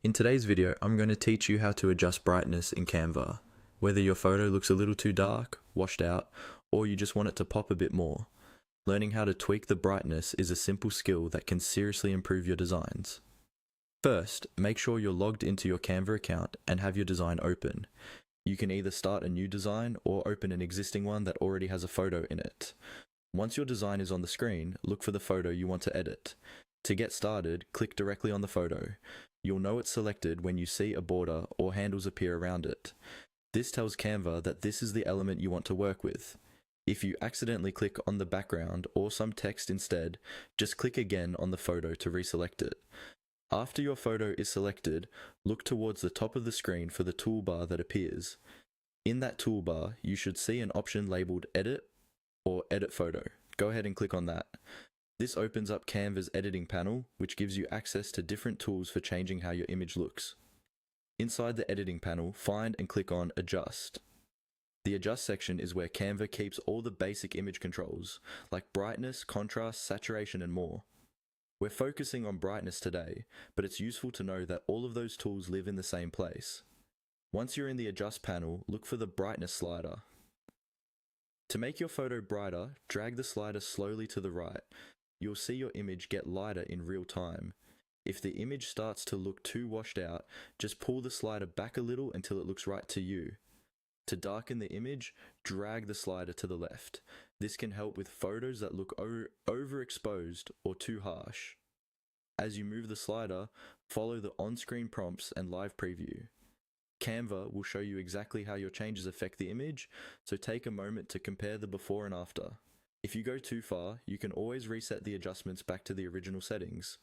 In today's video, I'm going to teach you how to adjust brightness in Canva. Whether your photo looks a little too dark, washed out, or you just want it to pop a bit more. Learning how to tweak the brightness is a simple skill that can seriously improve your designs. First, make sure you're logged into your Canva account and have your design open. You can either start a new design or open an existing one that already has a photo in it. Once your design is on the screen, look for the photo you want to edit. To get started, click directly on the photo. You'll know it's selected when you see a border or handles appear around it. This tells Canva that this is the element you want to work with. If you accidentally click on the background or some text instead, just click again on the photo to reselect it. After your photo is selected, look towards the top of the screen for the toolbar that appears. In that toolbar, you should see an option labeled Edit or Edit Photo. Go ahead and click on that. This opens up Canva's editing panel, which gives you access to different tools for changing how your image looks. Inside the editing panel, find and click on Adjust. The Adjust section is where Canva keeps all the basic image controls, like brightness, contrast, saturation, and more. We're focusing on brightness today, but it's useful to know that all of those tools live in the same place. Once you're in the Adjust panel, look for the Brightness slider. To make your photo brighter, drag the slider slowly to the right. You'll see your image get lighter in real time. If the image starts to look too washed out, just pull the slider back a little until it looks right to you. To darken the image, drag the slider to the left. This can help with photos that look overexposed or too harsh. As you move the slider, follow the on-screen prompts and live preview. Canva will show you exactly how your changes affect the image, so take a moment to compare the before and after. If you go too far, you can always reset the adjustments back to the original settings.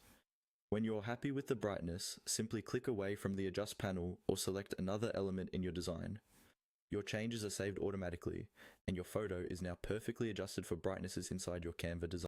When you're happy with the brightness, simply click away from the Adjust panel or select another element in your design. Your changes are saved automatically, and your photo is now perfectly adjusted for brightnesses inside your Canva design.